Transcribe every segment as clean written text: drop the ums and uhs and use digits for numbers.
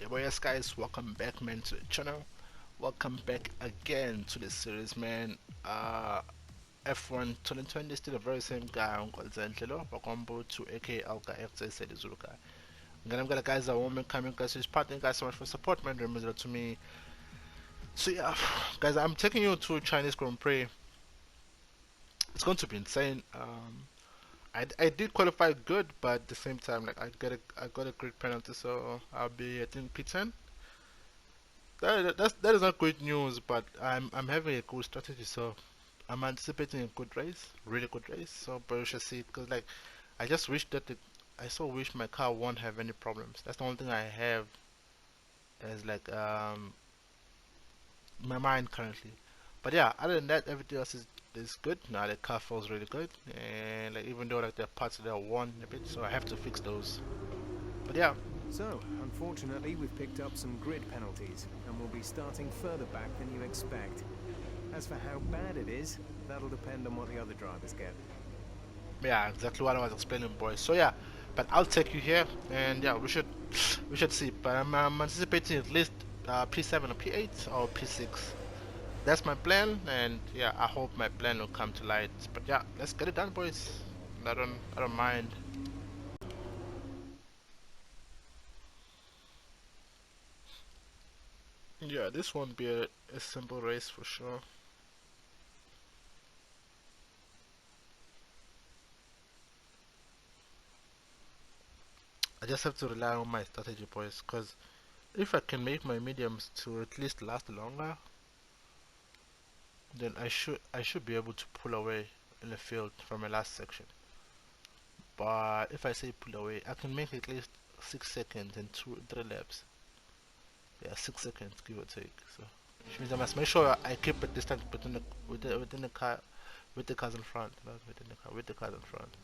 Well, yes, guys, welcome back, man, to the channel. Welcome back again to the series, man. F1 2020 is still the very same guy, Nkonzenhle Mbuthu, aka Elgaector, said the Zulu guy. I'm gonna guys, a woman coming, guys, who's partnering, guys, so much for support, man. Remember to me. So yeah, guys, I'm taking you to Chinese Grand Prix. It's going to be insane. I did qualify good, but at the same time, like I got a great penalty, so I'll be I think P10. That is not great news, but I'm having a good strategy, so I'm anticipating a good race, really good race. So, but we shall see. Because like I just wish that I so wish my car won't have any problems. That's the only thing I have as like my mind currently. But yeah, other than that, everything else is good. Now the car feels really good, and like even though like there are parts that are worn a bit, so I have to fix those. But yeah. So, unfortunately, we've picked up some grid penalties, and we'll be starting further back than you expect. As for how bad it is, that'll depend on what the other drivers get. Yeah, exactly what I was explaining, boys. So yeah, but I'll take you here, and yeah, we should see. But I'm anticipating at least P7 or P8 or P6. That's my plan, and yeah, I hope my plan will come to light. But yeah, let's get it done, boys. I don't mind. Yeah, this won't be a simple race for sure. I just have to rely on my strategy, boys, because if I can make my mediums to at least last longer, then I should be able to pull away in the field from my last section. But if I say pull away, I can make at least 6 seconds in 3 laps. Yeah, 6 seconds give or take. So which means I must make sure I keep a distance between within the car with the cars in front, not within the car with the cars in front.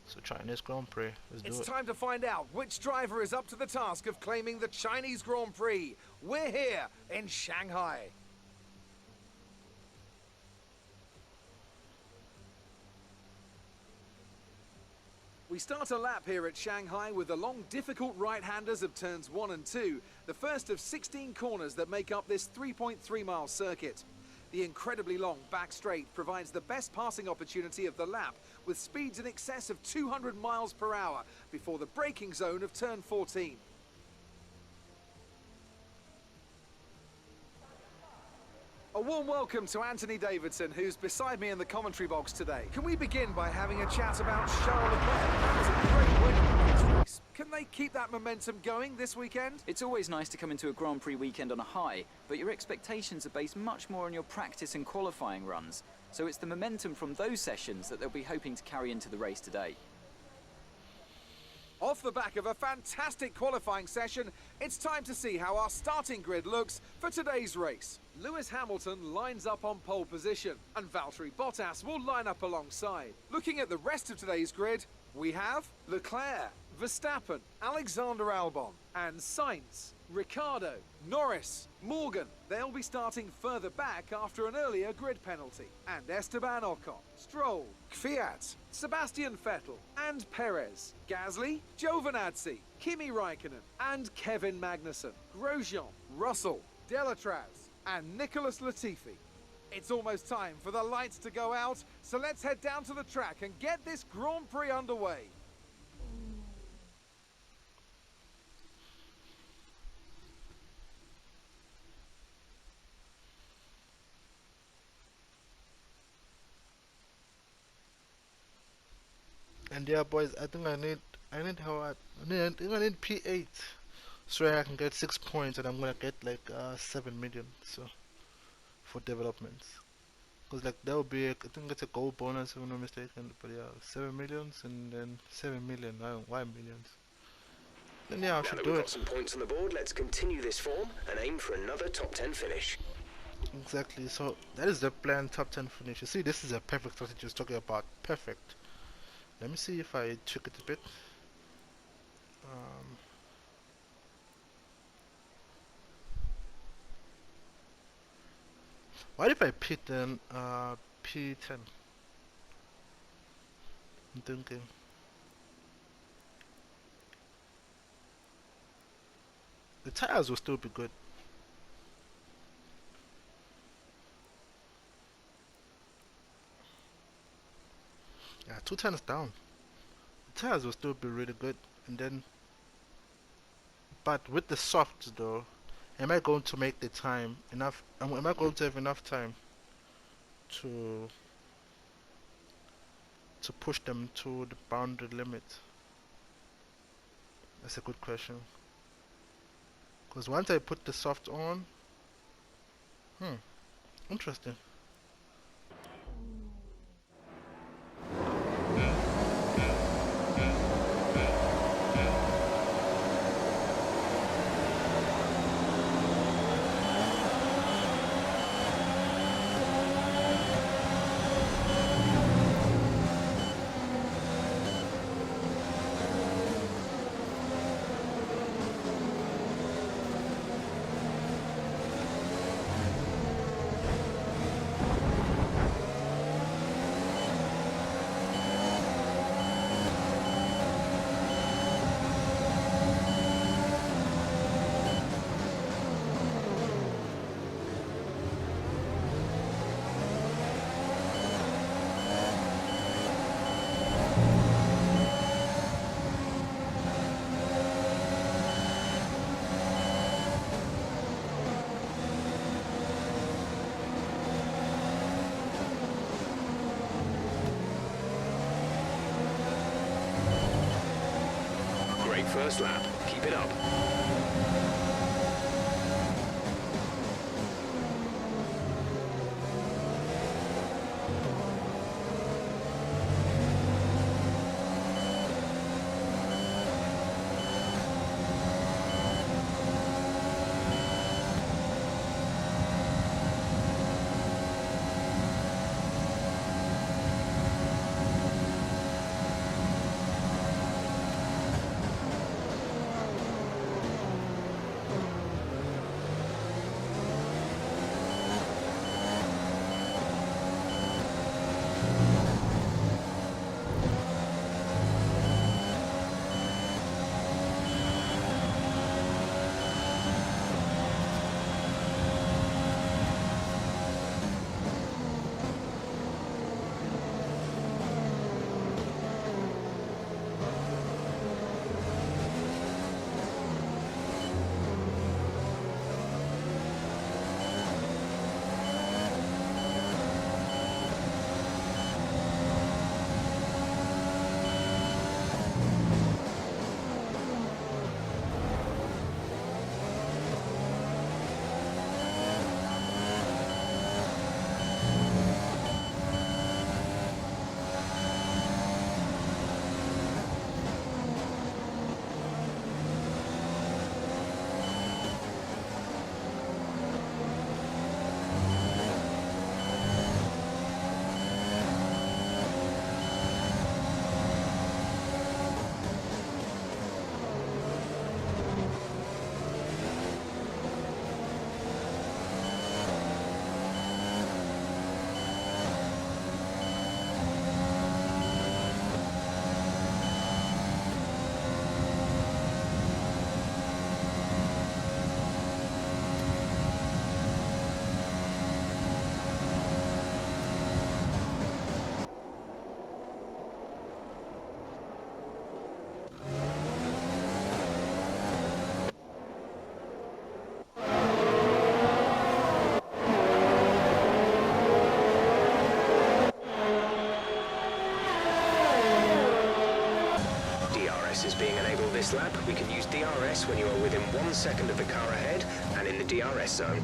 So Chinese Grand Prix, let's do it. It's time to find out which driver is up to the task of claiming the Chinese Grand Prix. We're here in Shanghai. We start a lap here at Shanghai with the long, difficult right-handers of turns 1 and 2, the first of 16 corners that make up this 3.3-mile circuit. The incredibly long back straight provides the best passing opportunity of the lap, with speeds in excess of 200 miles per hour before the braking zone of turn 14. A warm welcome to Anthony Davidson, who's beside me in the commentary box today. Can we begin by having a chat about Charles Leclerc? That was a great win in this race. Can they keep that momentum going this weekend? It's always nice to come into a Grand Prix weekend on a high, but your expectations are based much more on your practice and qualifying runs. So it's the momentum from those sessions that they'll be hoping to carry into the race today. Off the back of a fantastic qualifying session, it's time to see how our starting grid looks for today's race. Lewis Hamilton lines up on pole position, and Valtteri Bottas will line up alongside. Looking at the rest of today's grid, we have Leclerc, Verstappen, Alexander Albon, and Sainz, Ricciardo, Norris, Morgan. They'll be starting further back after an earlier grid penalty. And Esteban Ocon, Stroll, Kvyat, Sebastian Vettel, and Perez, Gasly, Giovinazzi, Kimi Raikkonen, and Kevin Magnussen, Grosjean, Russell, Delatraz, and Nicholas Latifi. It's almost time for the lights to go out, so let's head down to the track and get this Grand Prix underway. And yeah, boys, I think I need I need P8 so I can get 6 points, and I'm gonna get like 7 million. So for developments, because like that would be I think it's a gold bonus if I'm not mistaken. But yeah, 7 millions and then 7 million. I don't know why millions. Then yeah, I should do it. Now that we've got some points on the board, let's continue this form and aim for another top 10 finish. Exactly. So that is the plan. Top 10 finish. You see, this is a perfect strategy I was talking about. Perfect. Let me see if I tweak it a bit. What if I pit then P10? I'm thinking. tires will still be good. Yeah, 210 down. The tires will still be really good, and then, but with the softs though, am I going to make the time enough? Am I going to have enough time to push them to the boundary limit? That's a good question. Because once I put the soft on, interesting. Great first lap. Keep it up. This lap, we can use DRS when you are within 1 second of the car ahead and in the DRS zone.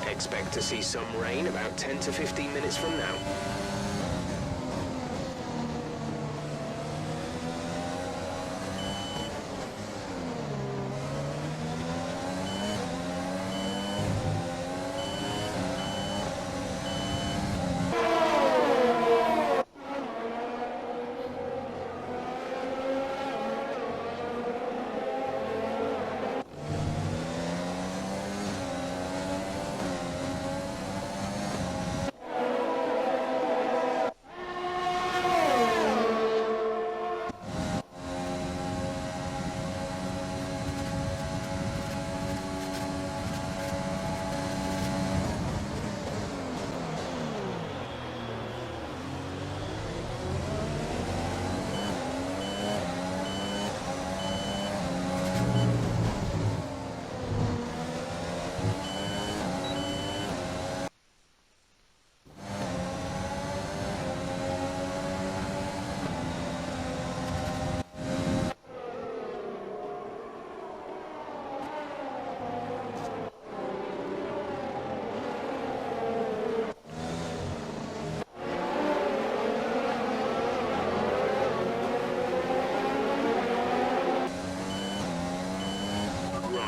Expect to see some rain about 10 to 15 minutes from now.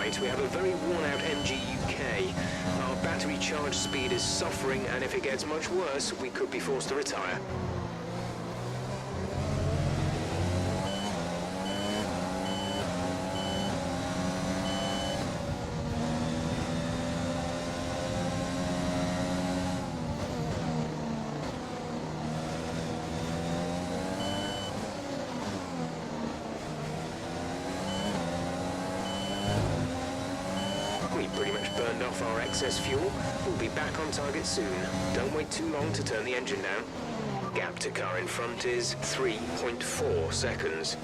right, we have a very worn-out MG UK. Our battery charge speed is suffering, and if it gets much worse, we could be forced to retire. Pretty much burned off our excess fuel. We'll be back on target soon. Don't wait too long to turn the engine down. Gap to car in front is 3.4 seconds.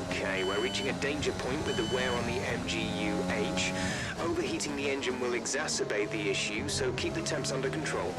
Okay, we're reaching a danger point with the wear on the MGU-H. Overheating the engine will exacerbate the issue, so keep the temps under control.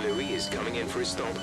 Louis is coming in for his stop.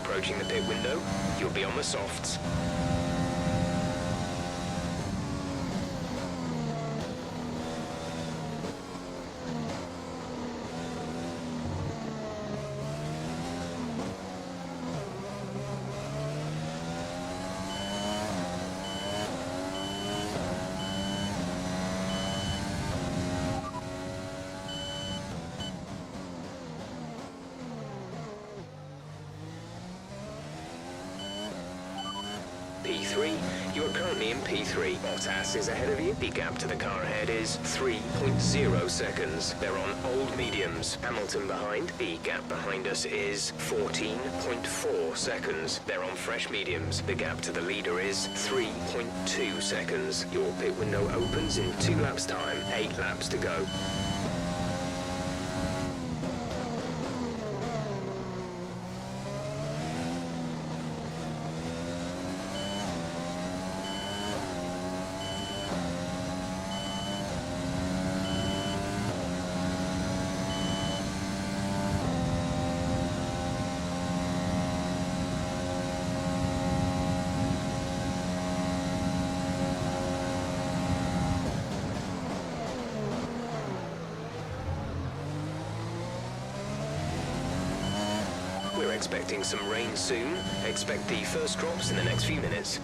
Approaching the pit window, you'll be on the softs. P3. You are currently in P3. Bottas is ahead of you. The gap to the car ahead is 3.0 seconds. They're on old mediums. Hamilton behind. The gap behind us is 14.4 seconds. They're on fresh mediums. The gap to the leader is 3.2 seconds. Your pit window opens in 2 laps time. 8 laps to go. We're expecting some rain soon. Expect the first drops in the next few minutes.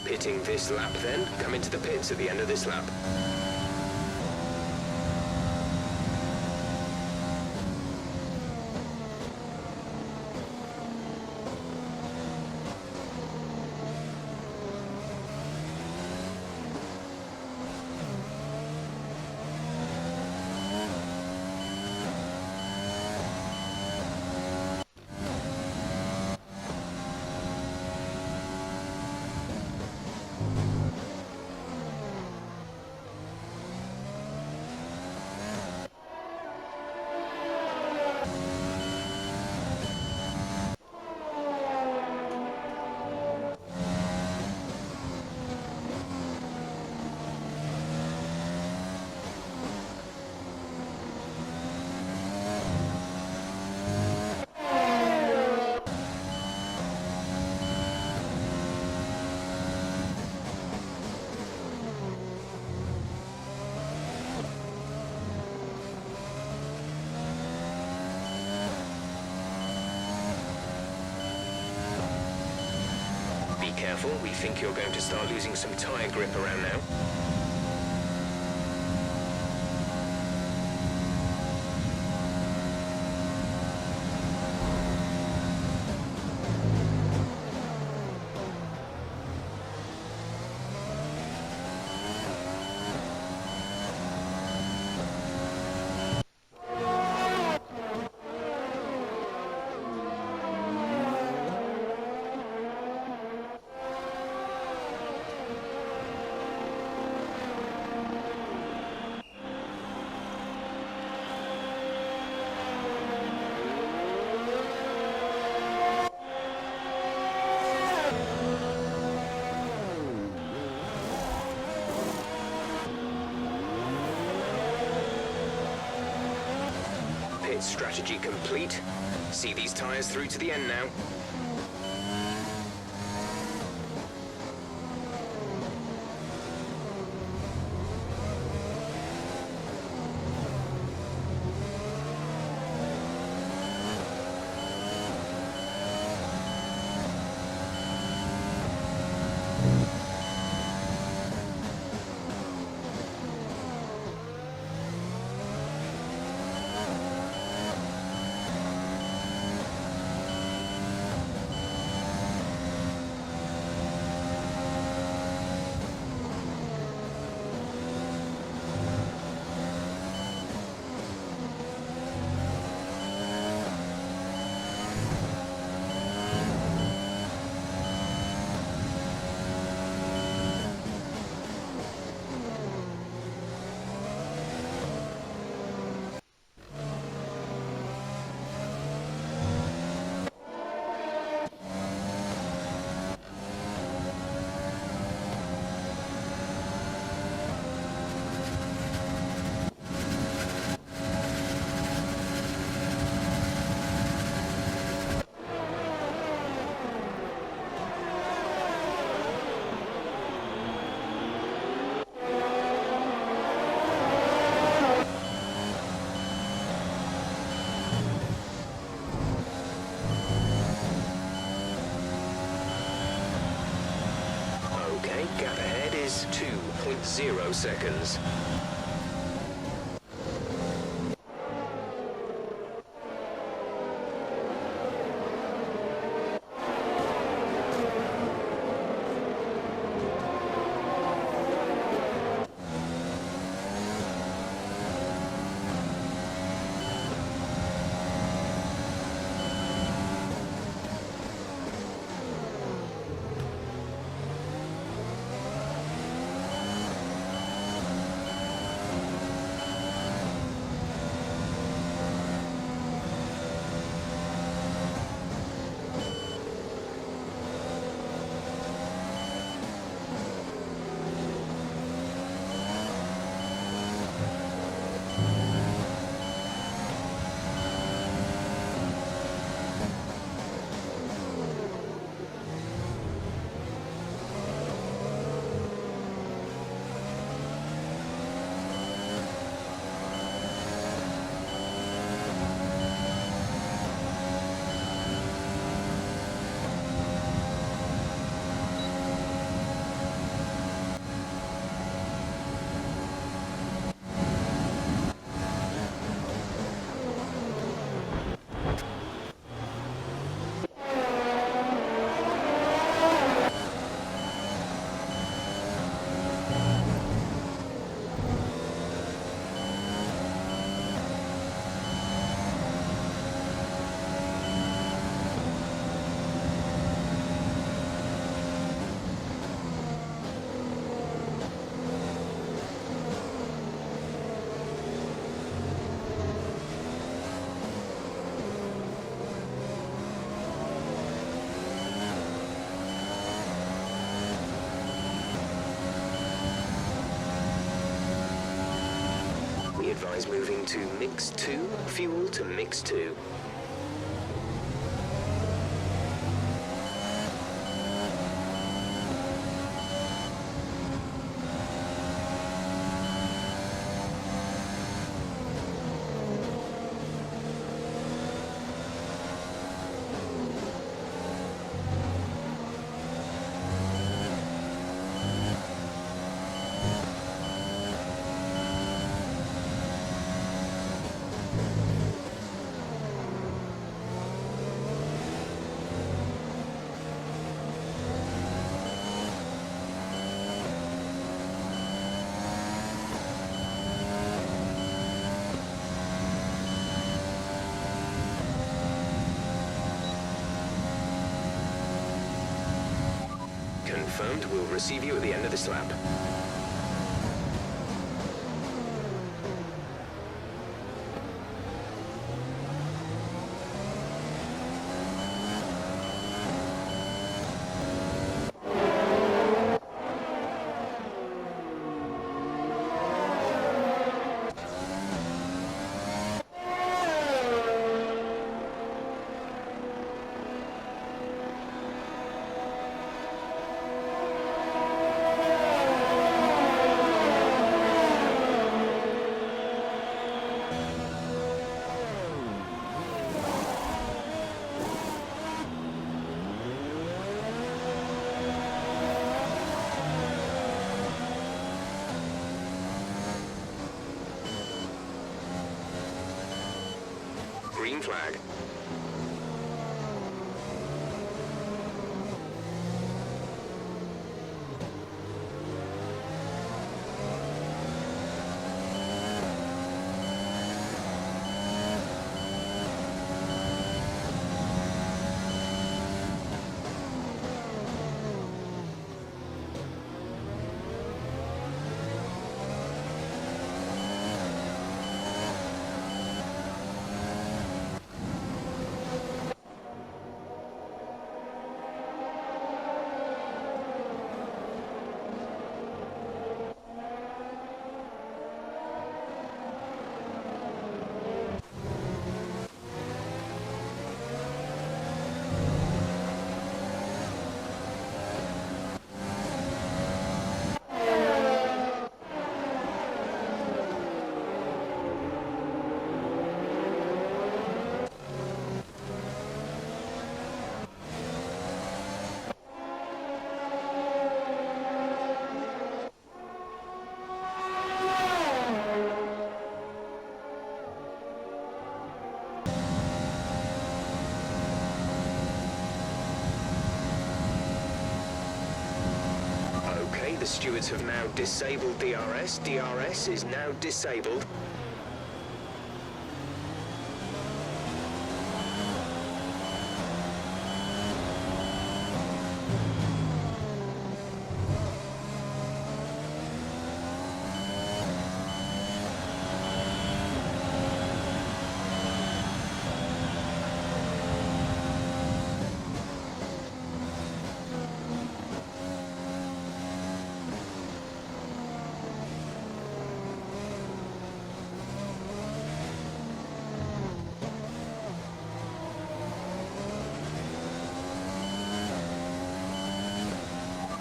Pitting this lap then. Come into the pits at the end of this lap. Careful, we think you're going to start losing some tyre grip around now. Strategy complete. See these tyres through to the end now. Gap ahead is 2.0 seconds. advise moving to mix 2, fuel to mix 2. Confirmed, we'll receive you at the end of this lap. Green flag. The stewards have now disabled DRS. DRS is now disabled.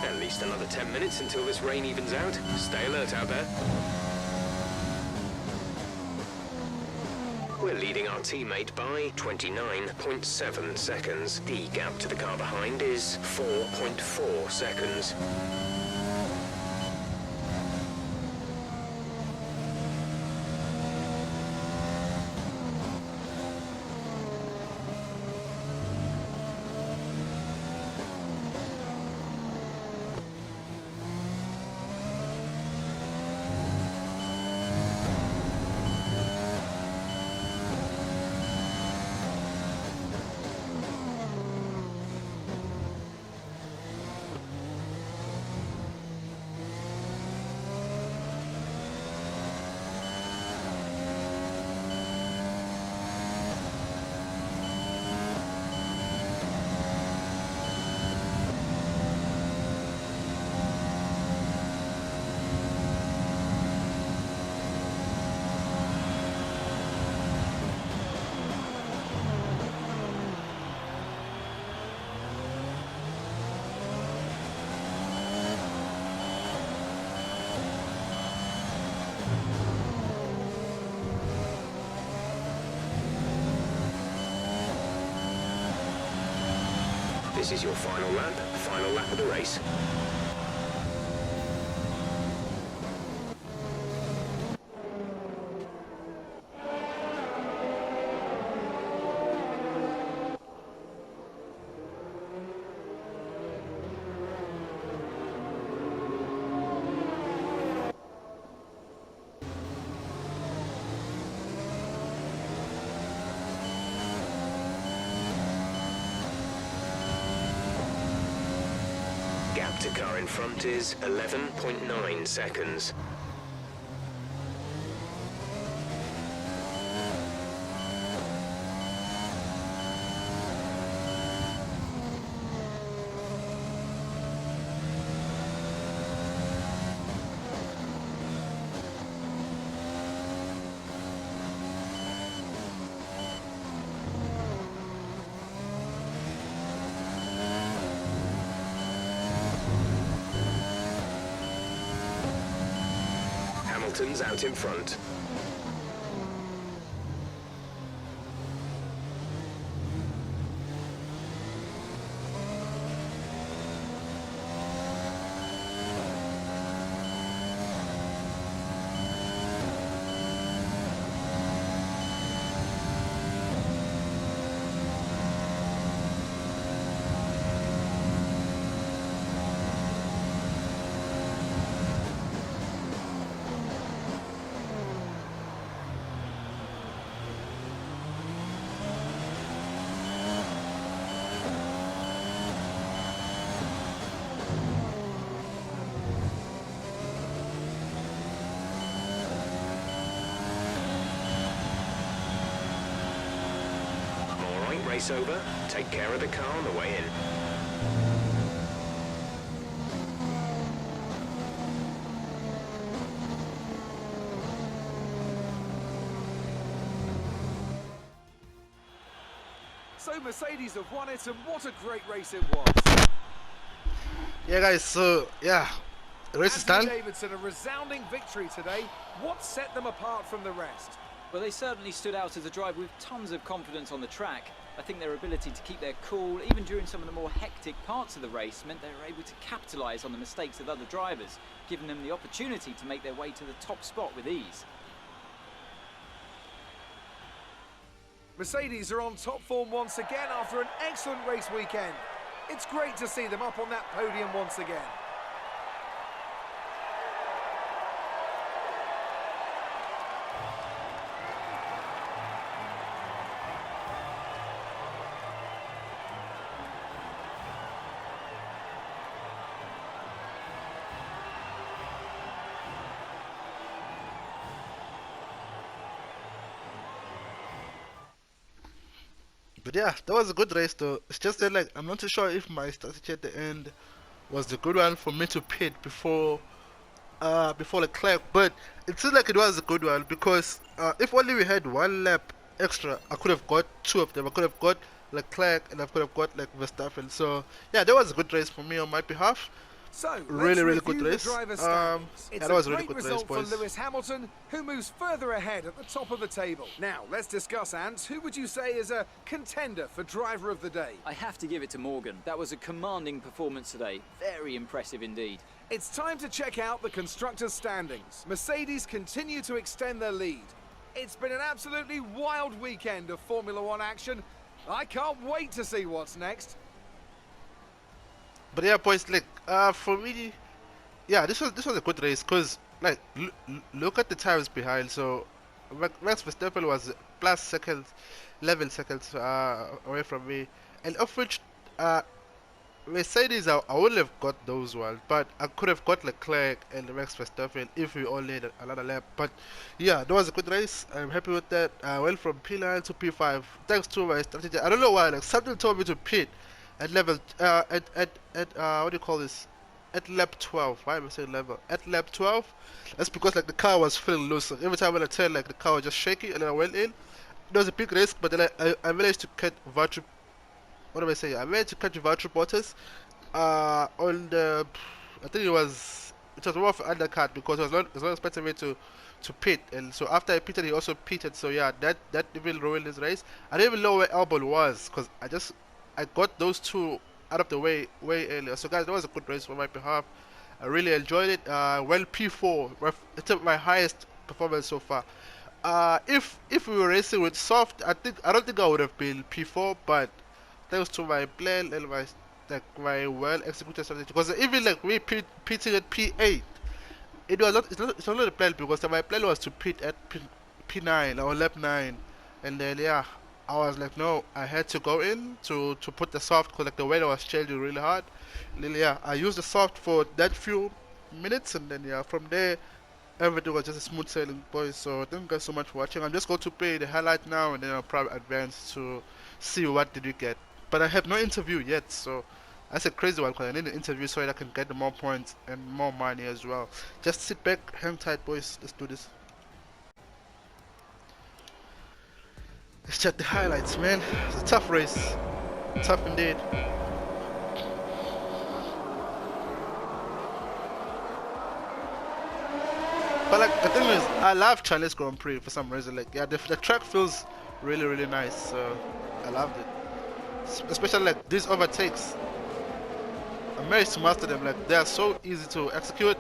At least another 10 minutes until this rain evens out. Stay alert out there. We're leading our teammate by 29.7 seconds. The gap to the car behind is 4.4 seconds. This is your final lap of the race. Gap to car in front is 11.9 seconds. Hamilton's out in front. Race over. Take care of the car on the way in. So Mercedes have won it, and what a great race it was. Yeah, guys, so yeah, the race is done. Davidson, a resounding victory today. What set them apart from the rest? Well, they certainly stood out as a drive with tons of confidence on the track. I think their ability to keep their cool, even during some of the more hectic parts of the race, meant they were able to capitalise on the mistakes of other drivers, giving them the opportunity to make their way to the top spot with ease. Mercedes are on top form once again after an excellent race weekend. It's great to see them up on that podium once again. But yeah, that was a good race though. It's just that, like, I'm not too sure if my strategy at the end was the good one for me to pit before Leclerc, but it seems like it was a good one because if only we had one lap extra, I could have got two of them. I could have got Leclerc and I could have got like Verstappen. So yeah, that was a good race for me on my behalf. So, really good race. It's that was a really great good race, result boys. for Lewis Hamilton, who moves further ahead at the top of the table. Now, let's discuss, Ant. Who would you say is a contender for driver of the day? I have to give it to Morgan. That was a commanding performance today. Very impressive indeed. It's time to check out the Constructors Standings. Mercedes continue to extend their lead. It's been an absolutely wild weekend of Formula One action. I can't wait to see what's next. But yeah, boys, like for me, yeah, this was a good race because, like, look at the times behind. So Max Verstappen was plus seconds, 11 seconds away from me, and of which Mercedes, I wouldn't have got those ones, but I could have got Leclerc and Max Verstappen if we only had another lap. But yeah, that was a good race. I'm happy with that. I went from P9 to P5 thanks to my strategy. I don't know why, like, something told me to pit at level at what do you call this, at lap 12. Why am I saying level? At lap 12. That's because, like, the car was feeling loose. Like, every time when I turned, like, the car was just shaky, and then I went in. It was a big risk, but then I managed to cut Valtteri. What am I saying? I managed to catch Valtteri Bottas on the, I think it was more of an undercut because it was not expecting me to pit, and so after I pitted, he also pitted. So yeah, that even ruined his race. I didn't even know where Albon was because I got those two out of the way earlier. So guys, that was a good race on my behalf. I really enjoyed it. Well, P4, it's my highest performance so far. If we were racing with soft, I don't think I would have been P4, but thanks to my plan and my well executed strategy, because even like we pitting at P8, it's not a plan, because my plan was to pit at P9 or lap 9, and then yeah, I was like, no, I had to go in to put the soft, because like the weather was changing really hard. And then, yeah, I used the soft for that few minutes, and then yeah, from there everything was just a smooth sailing, boys. So thank you guys so much for watching. I'm just going to play the highlight now, and then I'll probably advance to see what did we get. But I have no interview yet, so that's a crazy one, because I need an interview so that I can get more points and more money as well. Just sit back, hang tight, boys. Let's do this. Let's check the highlights, man. It's a tough race. Tough indeed. But like the thing is, I love Chinese Grand Prix for some reason. Like yeah, the track feels really nice. So I loved it. Especially like these overtakes. I managed to master them. Like they are so easy to execute,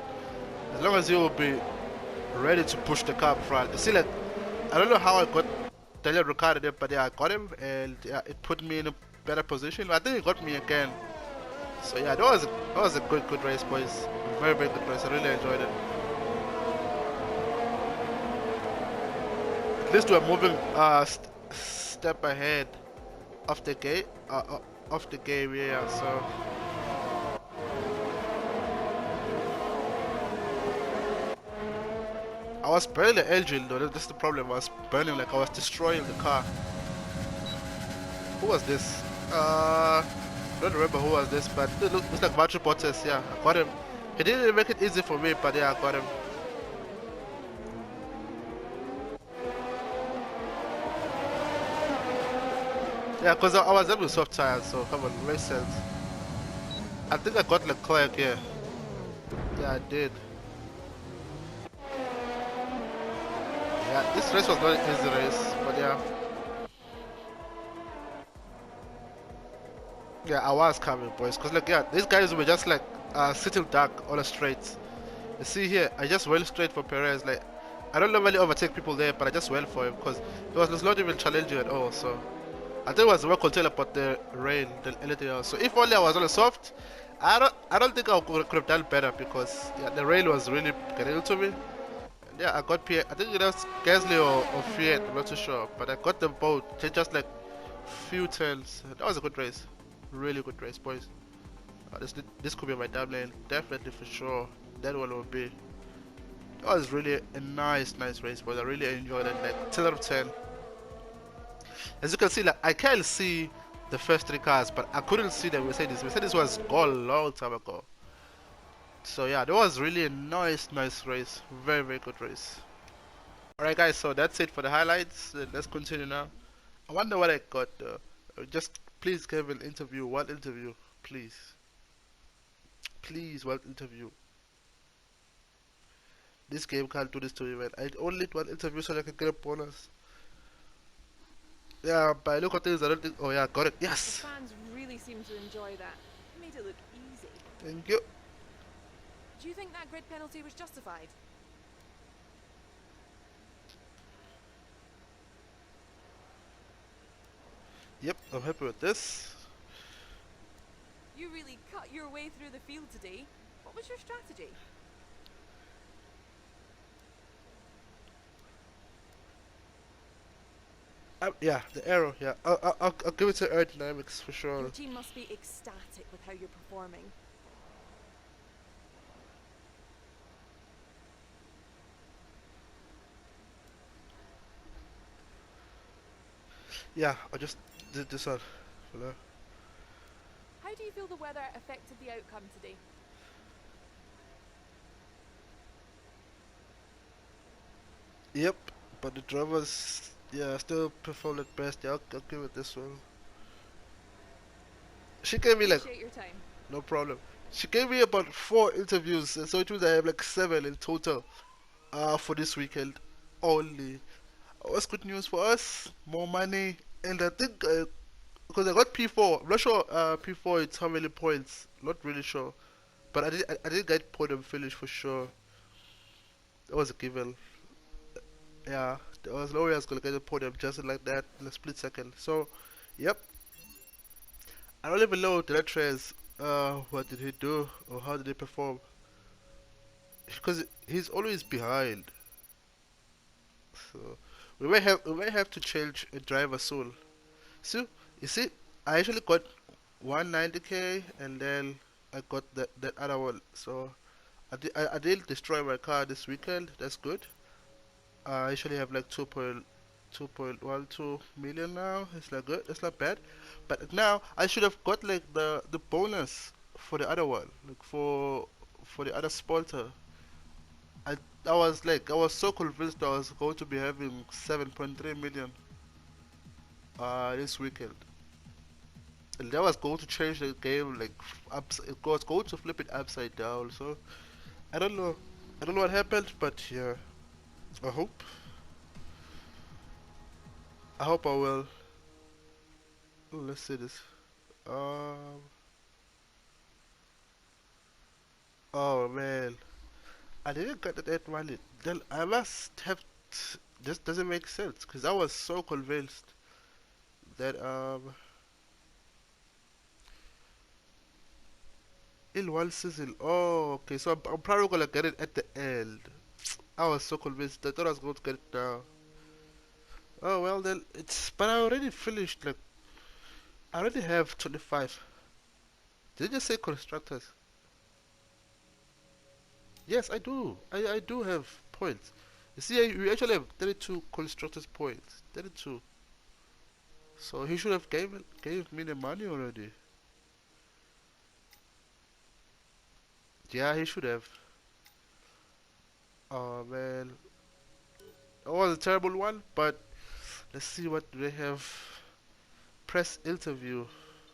as long as you will be ready to push the car up front. You see, like I don't know how I got Daniel Ricciardo there, but yeah, I got him, and yeah, it put me in a better position. I think it got me again. So yeah, that was a good race, boys. Very good race. I really enjoyed it. At least we're moving step ahead of the game. Yeah. So. I was burning the engine though, that's the problem. I was burning, like I was destroying the car. Who was this? I don't remember who was this, but it looks like Valtteri Bottas. Yeah, I got him. He didn't make it easy for me, but yeah, I got him. Yeah, because I was able to soft tires, so come on, makes sense. I think I got Leclerc here. Yeah, I did. Yeah, this race was not an easy race, but yeah. Yeah, I was coming, boys, because like yeah, these guys were just like sitting dark on the straight. You see here, I just went straight for Perez. Like I don't normally overtake people there, but I just went for him because it was not even challenging at all. So I think it was more control about the rail than anything else. So if only I was on a soft, I don't think I could have done better, because yeah, the rail was really getting into me. And yeah, I got Pierre. I think it was Gasly or Fiat, I'm not too sure, but I got them both. They just like few turns. That was a good race, really good race, boys. This could be my down lane, definitely for sure. That one will be. That was really a nice race, boys. I really enjoyed it. Like 10 out of 10. As you can see, like I can see the first three cars, but I couldn't see the Mercedes. Mercedes was gone a long time ago. So yeah, that was really a nice race. Very good race. Alright guys, so that's it for the highlights. Let's continue now. I wonder what I got though. Just please give an interview. One interview, please. Please, one interview. This game can't do this to me, man. I only need one interview so I can get a bonus. Yeah, but I look at things, I don't think. Oh yeah, got it. Yes. The fans really seem to enjoy that. It made it look easy. Thank you. Do you think that grid penalty was justified? Yep, I'm happy with this. You really cut your way through the field today. What was your strategy? Yeah, the arrow. Yeah, I'll give it to aerodynamics for sure. Your team must be ecstatic with how you're performing. Yeah, I just did this one. Hello. How do you feel the weather affected the outcome today? Yep, but the drivers, yeah, still performed at best. Yeah, I'll give it this one. She gave me like, Appreciate your time. no problem. She gave me about 4 interviews, so it means I have like 7 in total for this weekend only. What's good news for us? More money, and I think because I got P4. I'm not sure P4 it's how many points. Not really sure. But I did get podium finish for sure. That was a given. Yeah, there was no way I was gonna get a podium just like that in a split second. So, yep. I don't even know Demetrius. What did he do or how did he perform? Because he's always behind. So we may have to change a driver soon. So you see, I actually got 190k and then I got that other one. So I did destroy my car this weekend. That's good. I actually have like 2.12 million now. It's not good. It's not bad. But now I should have got like the bonus for the other one, like for the other sponsor. I I was so convinced I was going to be having 7.3 million this weekend. And that was going to change the game like it was going to flip it upside down. So I don't know. I don't know what happened, but yeah. I hope. I hope I will. Oh, let's see this. Oh man, I didn't get that money. Then I must have. This doesn't make sense because I was so convinced that in one season. Oh, okay. So I'm probably gonna get it at the end. I was so convinced. I thought I was going to get it now. Oh well, then it's. But I already finished. Like I already have 25. Did you just say constructors? Yes, I do. I do have points. You see, we actually have 32 constructors points. 32. So he should have gave me the money already. Yeah, he should have. Oh man, that was a terrible one. But let's see what they have. Press interview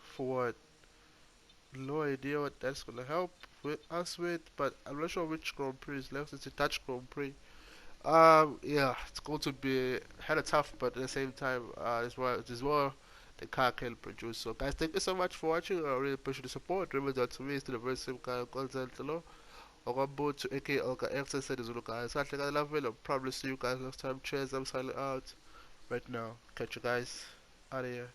for what? No idea what that's gonna help with us with, but I'm not sure which Grand Prix is left. It's a Dutch Grand Prix. Yeah, it's going to be hella tough, but at the same time, as well the car can produce. So, guys, thank you so much for watching. I really appreciate the support. Remember that to me is the very same guy, Nkonzenhle Mbuthu, aka Elgaector. Said this, guys. I think I love it. I'll probably see you guys next time. Cheers. I'm signing out right now. Catch you guys out of here.